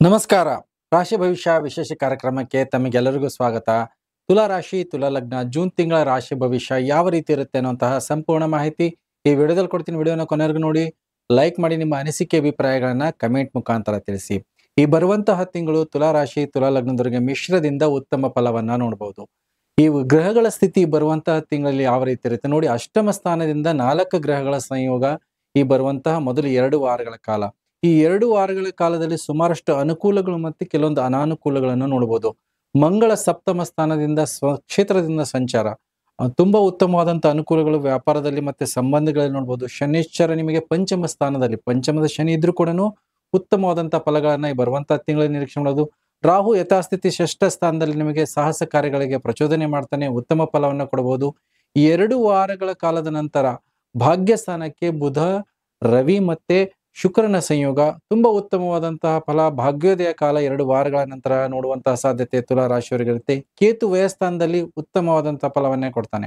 ನಮಸ್ಕಾರ. ರಾಶಿ ಭವಿಷ್ಯ ವಿಶೇಷ ಕಾರ್ಯಕ್ರಮಕ್ಕೆ ತಮಗೆಲ್ಲರಿಗೂ ಸ್ವಾಗತ. ತುಲಾ ರಾಶಿ, ತುಲಾ ಲಗ್ನ, ಜೂನ್ ತಿಂಗಳ ರಾಶಿ ಭವಿಷ್ಯ ಯಾವ ರೀತಿ ಇರುತ್ತೆ ಅನ್ನುವಂತಹ ಸಂಪೂರ್ಣ ಮಾಹಿತಿ ಈ ವಿಡಿಯೋದಲ್ಲಿ ಕೊಡ್ತೀನಿ. ವಿಡಿಯೋನ ಕೊನೆವರೆಗೂ ನೋಡಿ, ಲೈಕ್ ಮಾಡಿ, ನಿಮ್ಮ ಅನಿಸಿಕೆ ಅಭಿಪ್ರಾಯಗಳನ್ನ ಕಮೆಂಟ್ ಮುಖಾಂತರ ತಿಳಿಸಿ. ಈ ಬರುವಂತಹ ತಿಂಗಳು ತುಲಾ ರಾಶಿ, ತುಲಾ ಲಗ್ನದವರಿಗೆ ಮಿಶ್ರದಿಂದ ಉತ್ತಮ ಫಲವನ್ನ ನೋಡಬಹುದು. ಈ ಗ್ರಹಗಳ ಸ್ಥಿತಿ ಬರುವಂತಹ ತಿಂಗಳಲ್ಲಿ ಯಾವ ರೀತಿ ಇರುತ್ತೆ ನೋಡಿ. ಅಷ್ಟಮ ಸ್ಥಾನದಿಂದ 4 ಗ್ರಹಗಳ ಸಂಯೋಗ ಈ ಬರುವಂತಹ ಮೊದಲು 2 ವಾರಗಳ ಕಾಲ. ಈ 2 ವಾರಗಳ ಕಾಲದಲ್ಲಿ ಸುಮಾರಷ್ಟು ಅನುಕೂಲಗಳು ಮತ್ತು ಕೆಲವೊಂದು ಅನಾನುಕೂಲಗಳನ್ನು ನೋಡಬಹುದು. ಮಂಗಳ ಸಪ್ತಮ ಸ್ಥಾನದಿಂದ ಸ್ವಕ್ಷೇತ್ರದಿಂದ ಸಂಚಾರ ತುಂಬಾ ಉತ್ತಮವಾದಂತ ಅನುಕೂಲಗಳು ವ್ಯಾಪಾರದಲ್ಲಿ ಮತ್ತೆ ಸಂಬಂಧಗಳಲ್ಲಿ ನೋಡಬಹುದು. ಶನಿಶ್ಚರ ನಿಮಗೆ ಪಂಚಮ ಸ್ಥಾನದಲ್ಲಿ, ಪಂಚಮದ ಶನಿ ಇದ್ರೂ ಕೂಡ ಉತ್ತಮವಾದಂತಹ ಫಲಗಳನ್ನ ಈ ಬರುವಂತಹ ತಿಂಗಳಲ್ಲಿ ನಿರೀಕ್ಷೆ ಮಾಡೋದು. ರಾಹು ಯಥಾಸ್ಥಿತಿ ಷಷ್ಠ ಸ್ಥಾನದಲ್ಲಿ ನಿಮಗೆ ಸಾಹಸ ಕಾರ್ಯಗಳಿಗೆ ಪ್ರಚೋದನೆ ಮಾಡ್ತಾನೆ, ಉತ್ತಮ ಫಲವನ್ನ ಕೊಡಬಹುದು. ಈ 2 ವಾರಗಳ ಕಾಲದ ನಂತರ ಭಾಗ್ಯ ಸ್ಥಾನಕ್ಕೆ ಬುಧ, ರವಿ ಮತ್ತೆ ಶುಕ್ರನ ಸಂಯೋಗ ತುಂಬಾ ಉತ್ತಮವಾದಂತಹ ಫಲ. ಭಾಗ್ಯೋದಯ ಕಾಲ 2 ವಾರಗಳ ನಂತರ ನೋಡುವಂತಹ ಸಾಧ್ಯತೆ ತುಲಾ ರಾಶಿಯವರಿಗಿರುತ್ತೆ. ಕೇತು ವ್ಯಯಸ್ಥಾನದಲ್ಲಿ ಉತ್ತಮವಾದಂತಹ ಫಲವನ್ನೇ ಕೊಡ್ತಾನೆ.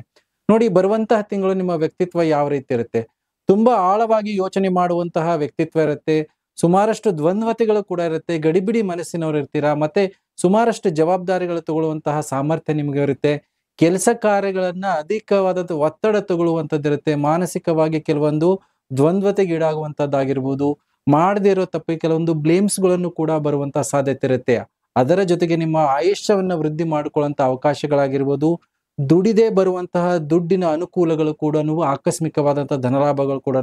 ನೋಡಿ, ಬರುವಂತಹ ತಿಂಗಳು ನಿಮ್ಮ ವ್ಯಕ್ತಿತ್ವ ಯಾವ ರೀತಿ ಇರುತ್ತೆ. ತುಂಬಾ ಆಳವಾಗಿ ಯೋಚನೆ ಮಾಡುವಂತಹ ವ್ಯಕ್ತಿತ್ವ ಇರುತ್ತೆ. ಸುಮಾರಷ್ಟು ದ್ವಂದ್ವತೆಗಳು ಕೂಡ ಇರುತ್ತೆ. ಗಡಿಬಿಡಿ ಮನಸ್ಸಿನವರು ಇರ್ತೀರಾ. ಮತ್ತೆ ಸುಮಾರಷ್ಟು ಜವಾಬ್ದಾರಿಗಳು ತಗೊಳ್ಳುವಂತಹ ಸಾಮರ್ಥ್ಯ ನಿಮಗೆ ಇರುತ್ತೆ. ಕೆಲಸ ಕಾರ್ಯಗಳನ್ನ ಅಧಿಕವಾದಂತಹ ಒತ್ತಡ ತಗೊಳ್ಳುವಂತದ್ದಿರುತ್ತೆ. ಮಾನಸಿಕವಾಗಿ ಕೆಲವೊಂದು ದ್ವಂದ್ವತೆಗೀಡಾಗುವಂತದ್ದಾಗಿರ್ಬೋದು. ಮಾಡದೇ ಇರೋ ತಪ್ಪಿಗೆ ಕೆಲವೊಂದು ಬ್ಲೇಮ್ಸ್ ಗಳನ್ನು ಕೂಡ ಬರುವಂತಹ ಸಾಧ್ಯತೆ ಇರುತ್ತೆ. ಅದರ ಜೊತೆಗೆ ನಿಮ್ಮ ಆಯುಷ್ಯವನ್ನ ವೃದ್ಧಿ ಮಾಡಿಕೊಳ್ಳುವಂತ ಅವಕಾಶಗಳಾಗಿರ್ಬೋದು. ದುಡಿದೇ ಬರುವಂತಹ ದುಡ್ಡಿನ ಅನುಕೂಲಗಳು ಕೂಡ, ಆಕಸ್ಮಿಕವಾದಂತಹ ಧನಲಾಭಗಳು ಕೂಡ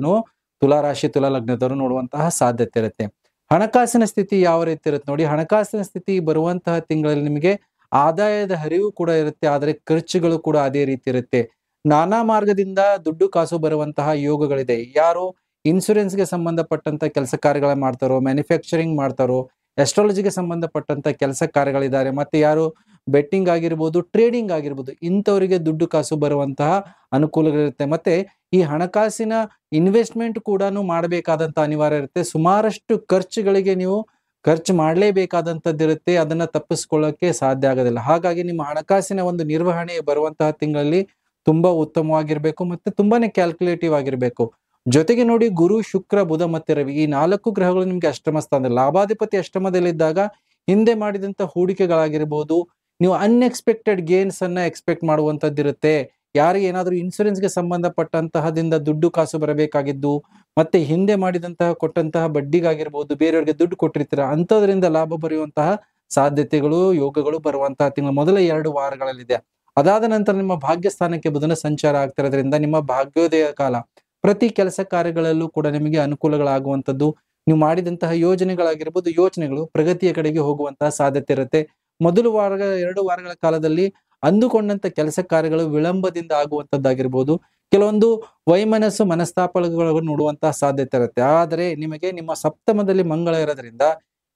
ತುಲಾ ರಾಶಿ, ತುಲಾ ಲಗ್ನದವರು ನೋಡುವಂತಹ ಸಾಧ್ಯತೆ ಇರುತ್ತೆ. ಹಣಕಾಸಿನ ಸ್ಥಿತಿ ಯಾವ ರೀತಿ ಇರುತ್ತೆ ನೋಡಿ. ಹಣಕಾಸಿನ ಸ್ಥಿತಿ ಬರುವಂತಹ ತಿಂಗಳಲ್ಲಿ ನಿಮಗೆ ಆದಾಯದ ಹರಿವು ಕೂಡ ಇರುತ್ತೆ, ಆದರೆ ಖರ್ಚುಗಳು ಕೂಡ ಅದೇ ರೀತಿ ಇರುತ್ತೆ. ನಾನಾ ಮಾರ್ಗದಿಂದ ದುಡ್ಡು ಕಾಸು ಬರುವಂತಹ ಯೋಗಗಳಿದೆ. ಯಾರು ಇನ್ಶೂರೆನ್ಸ್ಗೆ ಸಂಬಂಧಪಟ್ಟಂತ ಕೆಲಸ ಕಾರ್ಯಗಳ ಮಾಡ್ತಾರೋ, ಮ್ಯಾನುಫ್ಯಾಕ್ಚರಿಂಗ್ ಮಾಡ್ತಾರೋ, ಎಸ್ಟ್ರಾಲಜಿಗೆ ಸಂಬಂಧಪಟ್ಟಂತ ಕೆಲಸ ಕಾರ್ಯಗಳಿದ್ದಾರೆ, ಮತ್ತೆ ಯಾರು ಬೆಟ್ಟಿಂಗ್ ಆಗಿರ್ಬೋದು, ಟ್ರೇಡಿಂಗ್ ಆಗಿರ್ಬೋದು, ಇಂಥವರಿಗೆ ದುಡ್ಡು ಕಾಸು ಬರುವಂತಹ ಅನುಕೂಲಗಳಿರುತ್ತೆ. ಮತ್ತೆ ಈ ಹಣಕಾಸಿನ ಇನ್ವೆಸ್ಟ್ಮೆಂಟ್ ಕೂಡ ಮಾಡಬೇಕಾದಂತ ಅನಿವಾರ್ಯ ಇರುತ್ತೆ. ಸುಮಾರಷ್ಟು ಖರ್ಚುಗಳಿಗೆ ನೀವು ಖರ್ಚು ಮಾಡಲೇಬೇಕಾದಂತದ್ದಿರುತ್ತೆ. ಅದನ್ನ ತಪ್ಪಿಸ್ಕೊಳ್ಳೋಕೆ ಸಾಧ್ಯ ಆಗೋದಿಲ್ಲ. ಹಾಗಾಗಿ ನಿಮ್ಮ ಹಣಕಾಸಿನ ಒಂದು ನಿರ್ವಹಣೆ ಬರುವಂತಹ ತಿಂಗಳಲ್ಲಿ ತುಂಬಾ ಉತ್ತಮವಾಗಿರ್ಬೇಕು ಮತ್ತೆ ತುಂಬಾನೇ ಕ್ಯಾಲ್ಕುಲೇಟಿವ್ ಆಗಿರ್ಬೇಕು. ಜೊತೆಗೆ ನೋಡಿ, ಗುರು, ಶುಕ್ರ, ಬುಧ ಮತ್ತೆ ರವಿ ಈ 4 ಗ್ರಹಗಳು ನಿಮ್ಗೆ ಅಷ್ಟಮ ಸ್ಥಾನದಲ್ಲಿ, ಲಾಭಾಧಿಪತಿ ಅಷ್ಟಮದಲ್ಲಿದ್ದಾಗ ಹಿಂದೆ ಮಾಡಿದಂತ ಹೂಡಿಕೆಗಳಾಗಿರ್ಬೋದು, ನೀವು ಅನ್ಎಕ್ಸ್ಪೆಕ್ಟೆಡ್ ಗೇನ್ಸ್ ಅನ್ನ ಎಕ್ಸ್ಪೆಕ್ಟ್ ಮಾಡುವಂತದ್ದಿರುತ್ತೆ. ಯಾರಿಗೆ ಏನಾದ್ರೂ ಇನ್ಸೂರೆನ್ಸ್ಗೆ ಸಂಬಂಧಪಟ್ಟಂತಹದಿಂದ ದುಡ್ಡು ಕಾಸು ಬರಬೇಕಾಗಿದ್ದು, ಮತ್ತೆ ಹಿಂದೆ ಮಾಡಿದಂತಹ ಕೊಟ್ಟಂತಹ ಬಡ್ಡಿಗಾಗಿರ್ಬೋದು, ಬೇರೆಯವರಿಗೆ ದುಡ್ಡು ಕೊಟ್ಟಿರ್ತೀರ, ಅಂಥದ್ರಿಂದ ಲಾಭ ಬರೆಯುವಂತಹ ಸಾಧ್ಯತೆಗಳು, ಯೋಗಗಳು ಬರುವಂತಹ ತಿಂಗಳು ಮೊದಲ 2 ವಾರಗಳಲ್ಲಿದೆ. ಅದಾದ ನಂತರ ನಿಮ್ಮ ಭಾಗ್ಯ ಸ್ಥಾನಕ್ಕೆ ಬುಧನ ಸಂಚಾರ ಆಗ್ತಿರೋದ್ರಿಂದ ನಿಮ್ಮ ಭಾಗ್ಯೋದಯ ಕಾಲ. ಪ್ರತಿ ಕೆಲಸ ಕಾರ್ಯಗಳಲ್ಲೂ ಕೂಡ ನಿಮಗೆ ಅನುಕೂಲಗಳಾಗುವಂಥದ್ದು. ನೀವು ಮಾಡಿದಂತಹ ಯೋಜನೆಗಳಾಗಿರ್ಬೋದು, ಯೋಚನೆಗಳು ಪ್ರಗತಿಯ ಕಡೆಗೆ ಹೋಗುವಂತಹ ಸಾಧ್ಯತೆ ಇರುತ್ತೆ. ಮೊದಲು 2 ವಾರಗಳ ಕಾಲದಲ್ಲಿ ಅಂದುಕೊಂಡಂತ ಕೆಲಸ ಕಾರ್ಯಗಳು ವಿಳಂಬದಿಂದ ಆಗುವಂತದ್ದಾಗಿರ್ಬೋದು. ಕೆಲವೊಂದು ವೈಮನಸ್ಸು ಮನಸ್ತಾಪಗಳನ್ನು ನೋಡುವಂತಹ ಸಾಧ್ಯತೆ ಇರುತ್ತೆ. ಆದರೆ ನಿಮಗೆ ನಿಮ್ಮ ಸಪ್ತಮದಲ್ಲಿ ಮಂಗಳ ಇರೋದ್ರಿಂದ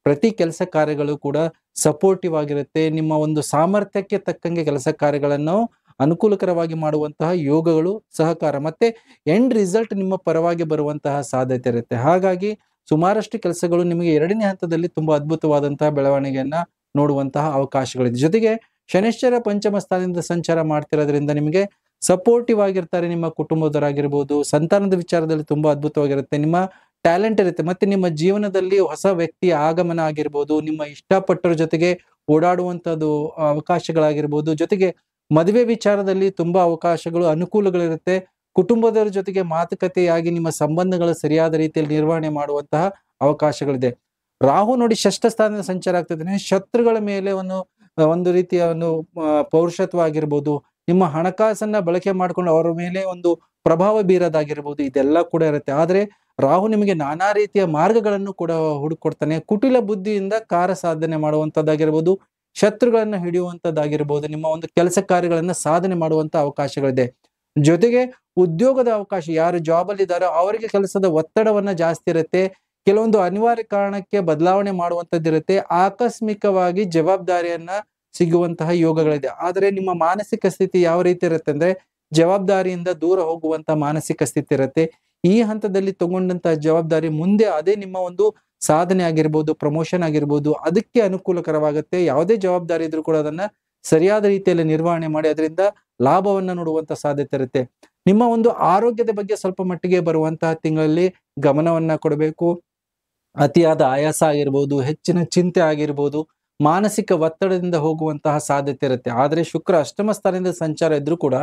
ಪ್ರತಿ ಕೆಲಸ ಕಾರ್ಯಗಳು ಕೂಡ ಸಪೋರ್ಟಿವ್ ಆಗಿರುತ್ತೆ. ನಿಮ್ಮ ಒಂದು ಸಾಮರ್ಥ್ಯಕ್ಕೆ ತಕ್ಕಂಗೆ ಕೆಲಸ ಕಾರ್ಯಗಳನ್ನು ಅನುಕೂಲಕರವಾಗಿ ಮಾಡುವಂತಹ ಯೋಗಗಳು, ಸಹಕಾರ ಮತ್ತೆ ಎಂಡ್ ರಿಸಲ್ಟ್ ನಿಮ್ಮ ಪರವಾಗಿ ಬರುವಂತಹ ಸಾಧ್ಯತೆ ಇರುತ್ತೆ. ಹಾಗಾಗಿ ಸುಮಾರಷ್ಟು ಕೆಲಸಗಳು ನಿಮಗೆ 2ನೇ ಹಂತದಲ್ಲಿ ತುಂಬಾ ಅದ್ಭುತವಾದಂತಹ ಬೆಳವಣಿಗೆಯನ್ನ ನೋಡುವಂತಹ ಅವಕಾಶಗಳಿದೆ. ಜೊತೆಗೆ ಶನಿಶ್ಚರ ಪಂಚಮ ಸ್ಥಾನದಿಂದ ಸಂಚಾರ ಮಾಡ್ತಿರೋದ್ರಿಂದ ನಿಮಗೆ ಸಪೋರ್ಟಿವ್ ಆಗಿರ್ತಾರೆ. ನಿಮ್ಮ ಕುಟುಂಬದವರಾಗಿರ್ಬೋದು, ಸಂತಾನದ ವಿಚಾರದಲ್ಲಿ ತುಂಬಾ ಅದ್ಭುತವಾಗಿರುತ್ತೆ. ನಿಮ್ಮ ಟ್ಯಾಲೆಂಟ್ ಇರುತ್ತೆ. ಮತ್ತೆ ನಿಮ್ಮ ಜೀವನದಲ್ಲಿ ಹೊಸ ವ್ಯಕ್ತಿಯ ಆಗಮನ ಆಗಿರ್ಬೋದು, ನಿಮ್ಮ ಇಷ್ಟಪಟ್ಟರ ಜೊತೆಗೆ ಓಡಾಡುವಂಥದ್ದು ಅವಕಾಶಗಳಾಗಿರ್ಬೋದು, ಜೊತೆಗೆ ಮದುವೆ ವಿಚಾರದಲ್ಲಿ ತುಂಬಾ ಅವಕಾಶಗಳು, ಅನುಕೂಲಗಳಿರುತ್ತೆ. ಕುಟುಂಬದವರ ಜೊತೆಗೆ ಮಾತುಕತೆಯಾಗಿ ನಿಮ್ಮ ಸಂಬಂಧಗಳು ಸರಿಯಾದ ರೀತಿಯಲ್ಲಿ ನಿರ್ವಹಣೆ ಮಾಡುವಂತಹ ಅವಕಾಶಗಳಿದೆ. ರಾಹು ನೋಡಿ ಷಷ್ಠ ಸ್ಥಾನದ ಸಂಚಾರ ಆಗ್ತಿದ್ದಾನೆ. ಶತ್ರುಗಳ ಮೇಲೆ ಒಂದು ರೀತಿಯ ಒಂದು ಪೌರುಷತ್ವ ಆಗಿರ್ಬೋದು, ನಿಮ್ಮ ಹಣಕಾಸನ್ನ ಬಳಕೆ ಮಾಡ್ಕೊಂಡು ಅವರ ಮೇಲೆ ಒಂದು ಪ್ರಭಾವ ಬೀರೋದಾಗಿರ್ಬೋದು, ಇದೆಲ್ಲ ಕೂಡ ಇರುತ್ತೆ. ಆದ್ರೆ ರಾಹು ನಿಮಗೆ ನಾನಾ ರೀತಿಯ ಮಾರ್ಗಗಳನ್ನು ಕೂಡ ಹುಡುಕೊಡ್ತಾನೆ. ಕುಟಿಲ ಬುದ್ಧಿಯಿಂದ ಕಾರ್ಯ ಸಾಧನೆ ಮಾಡುವಂತದ್ದಾಗಿರ್ಬೋದು, ಶತ್ರುಗಳನ್ನ ಹಿಡಿಯುವಂತದ್ದಾಗಿರ್ಬೋದು, ನಿಮ್ಮ ಒಂದು ಕೆಲಸ ಕಾರ್ಯಗಳನ್ನ ಸಾಧನೆ ಮಾಡುವಂತ ಅವಕಾಶಗಳಿದೆ. ಜೊತೆಗೆ ಉದ್ಯೋಗದ ಅವಕಾಶ, ಯಾರು ಜಾಬ್ ಅಲ್ಲಿ ಇದ್ದಾರೋ ಅವರಿಗೆ ಕೆಲಸದ ಒತ್ತಡವನ್ನ ಜಾಸ್ತಿ ಇರುತ್ತೆ. ಕೆಲವೊಂದು ಅನಿವಾರ್ಯ ಕಾರಣಕ್ಕೆ ಬದಲಾವಣೆ ಮಾಡುವಂತದ್ದಿರುತ್ತೆ. ಆಕಸ್ಮಿಕವಾಗಿ ಜವಾಬ್ದಾರಿಯನ್ನ ಸಿಗುವಂತಹ ಯೋಗಗಳಿದೆ. ಆದರೆ ನಿಮ್ಮ ಮಾನಸಿಕ ಸ್ಥಿತಿ ಯಾವ ರೀತಿ ಇರುತ್ತೆ ಅಂದ್ರೆ, ಜವಾಬ್ದಾರಿಯಿಂದ ದೂರ ಹೋಗುವಂತ ಮಾನಸಿಕ ಸ್ಥಿತಿ ಇರುತ್ತೆ. ಈ ಹಂತದಲ್ಲಿ ತಗೊಂಡಂತಹ ಜವಾಬ್ದಾರಿ ಮುಂದೆ ಅದೇ ನಿಮ್ಮ ಒಂದು ಸಾಧನೆ ಆಗಿರ್ಬೋದು, ಪ್ರಮೋಷನ್ ಆಗಿರ್ಬೋದು, ಅದಕ್ಕೆ ಅನುಕೂಲಕರವಾಗುತ್ತೆ. ಯಾವುದೇ ಜವಾಬ್ದಾರಿ ಇದ್ರೂ ಕೂಡ ಅದನ್ನ ಸರಿಯಾದ ರೀತಿಯಲ್ಲಿ ನಿರ್ವಹಣೆ ಮಾಡಿ ಅದರಿಂದ ಲಾಭವನ್ನ ನೋಡುವಂತ ಸಾಧ್ಯತೆ ಇರುತ್ತೆ. ನಿಮ್ಮ ಒಂದು ಆರೋಗ್ಯದ ಬಗ್ಗೆ ಸ್ವಲ್ಪ ಮಟ್ಟಿಗೆ ಬರುವಂತಹ ತಿಂಗಳಲ್ಲಿ ಗಮನವನ್ನ ಕೊಡಬೇಕು. ಅತಿಯಾದ ಆಯಾಸ ಆಗಿರ್ಬೋದು, ಹೆಚ್ಚಿನ ಚಿಂತೆ ಆಗಿರ್ಬೋದು, ಮಾನಸಿಕ ಒತ್ತಡದಿಂದ ಹೋಗುವಂತಹ ಸಾಧ್ಯತೆ ಇರುತ್ತೆ. ಆದರೆ ಶುಕ್ರ ಅಷ್ಟಮ ಸ್ಥಾನದಿಂದ ಸಂಚಾರ ಇದ್ರೂ ಕೂಡ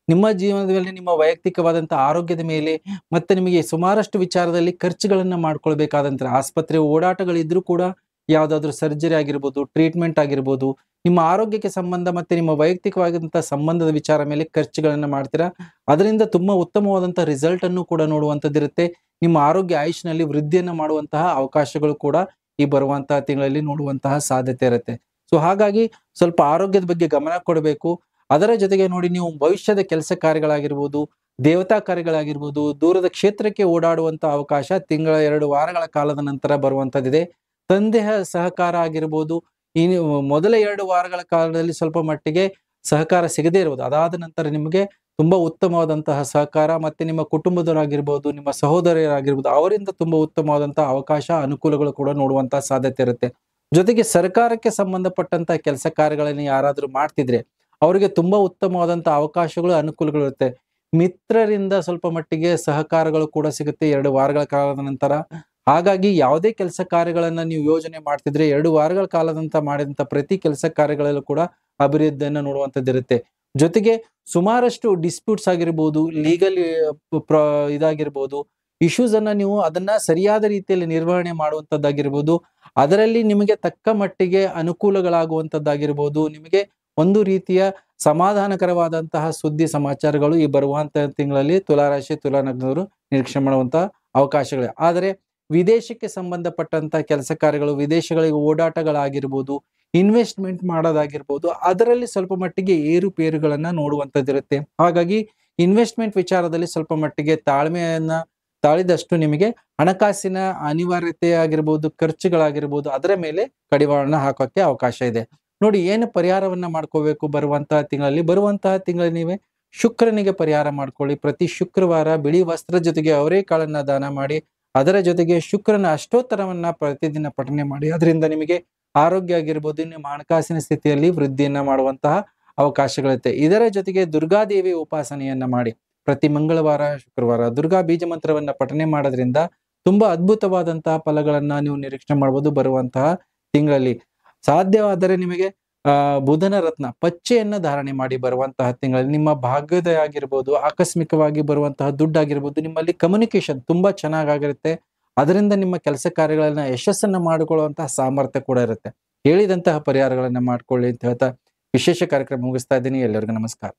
ನಿಮ್ಮ ಜೀವನದಲ್ಲಿ ನಿಮ್ಮ ವೈಯಕ್ತಿಕವಾದಂತಹ ಆರೋಗ್ಯದ ಮೇಲೆ ಮತ್ತೆ ನಿಮಗೆ ಸುಮಾರಷ್ಟು ವಿಚಾರದಲ್ಲಿ ಖರ್ಚುಗಳನ್ನ ಮಾಡ್ಕೊಳ್ಬೇಕಾದಂತ ಆಸ್ಪತ್ರೆ ಓಡಾಟಗಳಿದ್ರೂ ಕೂಡ ಯಾವ್ದಾದ್ರು ಸರ್ಜರಿ ಆಗಿರ್ಬೋದು, ಟ್ರೀಟ್ಮೆಂಟ್ ಆಗಿರ್ಬೋದು, ನಿಮ್ಮ ಆರೋಗ್ಯಕ್ಕೆ ಸಂಬಂಧ ಮತ್ತೆ ನಿಮ್ಮ ವೈಯಕ್ತಿಕವಾದಂತಹ ಸಂಬಂಧದ ವಿಚಾರ ಮೇಲೆ ಖರ್ಚುಗಳನ್ನ ಮಾಡ್ತೀರಾ. ಅದರಿಂದ ತುಂಬಾ ಉತ್ತಮವಾದಂತಹ ರಿಸಲ್ಟ್ ಅನ್ನು ಕೂಡ ನೋಡುವಂತದ್ದಿರುತ್ತೆ. ನಿಮ್ಮ ಆರೋಗ್ಯ ಆಯುಷ್ನಲ್ಲಿ ವೃದ್ಧಿಯನ್ನ ಮಾಡುವಂತಹ ಅವಕಾಶಗಳು ಕೂಡ ಈ ಬರುವಂತಹ ತಿಂಗಳಲ್ಲಿ ನೋಡುವಂತಹ ಸಾಧ್ಯತೆ ಇರುತ್ತೆ. ಸೊ ಹಾಗಾಗಿ ಸ್ವಲ್ಪ ಆರೋಗ್ಯದ ಬಗ್ಗೆ ಗಮನ ಕೊಡಬೇಕು. ಅದರ ಜೊತೆಗೆ ನೋಡಿ, ನೀವು ಭವಿಷ್ಯದ ಕೆಲಸ ಕಾರ್ಯಗಳಾಗಿರ್ಬೋದು, ದೇವತಾ ಕಾರ್ಯಗಳಾಗಿರ್ಬೋದು, ದೂರದ ಕ್ಷೇತ್ರಕ್ಕೆ ಓಡಾಡುವಂತಹ ಅವಕಾಶ ತಿಂಗಳ 2 ವಾರಗಳ ಕಾಲದ ನಂತರ ಬರುವಂತದ್ದಿದೆ. ತಂದೆಯ ಸಹಕಾರ ಆಗಿರ್ಬೋದು, ಈ ಮೊದಲ 2 ವಾರಗಳ ಕಾಲದಲ್ಲಿ ಸ್ವಲ್ಪ ಮಟ್ಟಿಗೆ ಸಹಕಾರ ಸಿಗದೇ ಇರುವುದು. ಅದಾದ ನಂತರ ನಿಮಗೆ ತುಂಬಾ ಉತ್ತಮವಾದಂತಹ ಸಹಕಾರ ಮತ್ತೆ ನಿಮ್ಮ ಕುಟುಂಬದವರಾಗಿರ್ಬೋದು, ನಿಮ್ಮ ಸಹೋದರಿಯರಾಗಿರ್ಬೋದು, ಅವರಿಂದ ತುಂಬಾ ಉತ್ತಮವಾದಂತಹ ಅವಕಾಶ, ಅನುಕೂಲಗಳು ಕೂಡ ನೋಡುವಂತಹ ಸಾಧ್ಯತೆ ಇರುತ್ತೆ. ಜೊತೆಗೆ ಸರ್ಕಾರಕ್ಕೆ ಸಂಬಂಧಪಟ್ಟಂತಹ ಕೆಲಸ ಕಾರ್ಯಗಳನ್ನು ಯಾರಾದ್ರೂ ಮಾಡ್ತಿದ್ರೆ ಅವರಿಗೆ ತುಂಬಾ ಉತ್ತಮವಾದಂತಹ ಅವಕಾಶಗಳು, ಅನುಕೂಲಗಳು ಇರುತ್ತೆ. ಮಿತ್ರರಿಂದ ಸ್ವಲ್ಪ ಮಟ್ಟಿಗೆ ಸಹಕಾರಗಳು ಕೂಡ ಸಿಗುತ್ತೆ 2 ವಾರಗಳ ಕಾಲದ ನಂತರ. ಹಾಗಾಗಿ ಯಾವುದೇ ಕೆಲಸ ಕಾರ್ಯಗಳನ್ನ ನೀವು ಯೋಜನೆ ಮಾಡ್ತಿದ್ರೆ 2 ವಾರಗಳ ಕಾಲದ ನಂತರ ಮಾಡಿದಂತ ಪ್ರತಿ ಕೆಲಸ ಕಾರ್ಯಗಳಲ್ಲೂ ಕೂಡ ಅಭಿವೃದ್ಧಿಯನ್ನ ನೋಡುವಂತದ್ದಿರುತ್ತೆ. ಜೊತೆಗೆ ಸುಮಾರಷ್ಟು ಡಿಸ್ಪ್ಯೂಟ್ಸ್ ಆಗಿರ್ಬೋದು, ಲೀಗಲ್ ಇದಾಗಿರ್ಬೋದು, ಇಶ್ಯೂಸ್ ಅನ್ನ ನೀವು ಅದನ್ನ ಸರಿಯಾದ ರೀತಿಯಲ್ಲಿ ನಿರ್ವಹಣೆ ಮಾಡುವಂತದ್ದಾಗಿರ್ಬೋದು, ಅದರಲ್ಲಿ ನಿಮಗೆ ತಕ್ಕ ಮಟ್ಟಿಗೆ ಅನುಕೂಲಗಳಾಗುವಂತದ್ದಾಗಿರ್ಬೋದು, ನಿಮಗೆ ಒಂದು ರೀತಿಯ ಸಮಾಧಾನಕರವಾದಂತಹ ಸುದ್ದಿ ಸಮಾಚಾರಗಳು ಈ ಬರುವಂತಹ ತಿಂಗಳಲ್ಲಿ ತುಲಾರಾಶಿ ತುಲಾ ಲಗ್ನದವರು ನಿರೀಕ್ಷೆ ಮಾಡುವಂತಹ ಅವಕಾಶಗಳಿವೆ. ಆದರೆ ವಿದೇಶಕ್ಕೆ ಸಂಬಂಧಪಟ್ಟಂತಹ ಕೆಲಸ ಕಾರ್ಯಗಳು, ವಿದೇಶಗಳಿಗೆ ಓಡಾಟಗಳಾಗಿರ್ಬೋದು, ಇನ್ವೆಸ್ಟ್ಮೆಂಟ್ ಮಾಡೋದಾಗಿರ್ಬೋದು, ಅದರಲ್ಲಿ ಸ್ವಲ್ಪ ಮಟ್ಟಿಗೆ ಏರುಪೇರುಗಳನ್ನ ನೋಡುವಂತದ್ದಿರುತ್ತೆ. ಹಾಗಾಗಿ ಇನ್ವೆಸ್ಟ್ಮೆಂಟ್ ವಿಚಾರದಲ್ಲಿ ಸ್ವಲ್ಪ ಮಟ್ಟಿಗೆ ತಾಳ್ಮೆಯನ್ನ ತಾಳಿದಷ್ಟು ನಿಮಗೆ ಹಣಕಾಸಿನ ಅನಿವಾರ್ಯತೆ ಆಗಿರ್ಬೋದು, ಖರ್ಚುಗಳಾಗಿರ್ಬೋದು, ಅದರ ಮೇಲೆ ಕಡಿವಾಣ ಹಾಕೋಕೆ ಅವಕಾಶ ಇದೆ. ನೋಡಿ, ಏನು ಪರಿಹಾರವನ್ನ ಮಾಡ್ಕೋಬೇಕು ಬರುವಂತಹ ತಿಂಗಳಲ್ಲಿ ನೀವೇ ಶುಕ್ರನಿಗೆ ಪರಿಹಾರ ಮಾಡ್ಕೊಳ್ಳಿ. ಪ್ರತಿ ಶುಕ್ರವಾರ ಬಿಳಿ ವಸ್ತ್ರ ಜೊತೆಗೆ ಅವರೇಕಾಳನ್ನ ದಾನ ಮಾಡಿ, ಅದರ ಜೊತೆಗೆ ಶುಕ್ರನ ಅಷ್ಟೋತ್ತರವನ್ನ ಪ್ರತಿದಿನ ಪಠನೆ ಮಾಡಿ. ಅದರಿಂದ ನಿಮಗೆ ಆರೋಗ್ಯ ಆಗಿರ್ಬೋದು, ನಿಮ್ಮ ಹಣಕಾಸಿನ ಸ್ಥಿತಿಯಲ್ಲಿ ವೃದ್ಧಿಯನ್ನ ಮಾಡುವಂತಹ ಅವಕಾಶಗಳಿರುತ್ತೆ. ಇದರ ಜೊತೆಗೆ ದುರ್ಗಾದೇವಿ ಉಪಾಸನೆಯನ್ನ ಮಾಡಿ. ಪ್ರತಿ ಮಂಗಳವಾರ, ಶುಕ್ರವಾರ ದುರ್ಗಾ ಬೀಜ ಮಂತ್ರವನ್ನ ಪಠನೆ ಮಾಡೋದ್ರಿಂದ ತುಂಬಾ ಅದ್ಭುತವಾದಂತಹ ಫಲಗಳನ್ನ ನೀವು ನಿರೀಕ್ಷೆ ಮಾಡಬಹುದು ಬರುವಂತಹ ತಿಂಗಳಲ್ಲಿ. ಸಾಧ್ಯವಾದರೆ ನಿಮಗೆ ಬುಧನ ರತ್ನ ಪಚ್ಚೆಯನ್ನ ಧಾರಣೆ ಮಾಡಿ ಬರುವಂತಹ ತಿಂಗಳಲ್ಲಿ ನಿಮ್ಮ ಭಾಗ್ಯೋದಯ ಆಗಿರ್ಬೋದು, ಆಕಸ್ಮಿಕವಾಗಿ ಬರುವಂತಹ ದುಡ್ಡಾಗಿರ್ಬೋದು, ನಿಮ್ಮಲ್ಲಿ ಕಮ್ಯುನಿಕೇಶನ್ ತುಂಬಾ ಚೆನ್ನಾಗಿರುತ್ತೆ. ಅದರಿಂದ ನಿಮ್ಮ ಕೆಲಸ ಕಾರ್ಯಗಳನ್ನ ಯಶಸ್ಸನ್ನ ಮಾಡಿಕೊಳ್ಳುವಂತಹ ಸಾಮರ್ಥ್ಯ ಕೂಡ ಇರುತ್ತೆ. ಹೇಳಿದಂತಹ ಪರಿಹಾರಗಳನ್ನ ಮಾಡ್ಕೊಳ್ಳಿ ಅಂತ ಹೇಳ್ತಾ ವಿಶೇಷ ಕಾರ್ಯಕ್ರಮ ಮುಗಿಸ್ತಾ ಇದ್ದೀನಿ. ಎಲ್ಲರಿಗೂ ನಮಸ್ಕಾರ.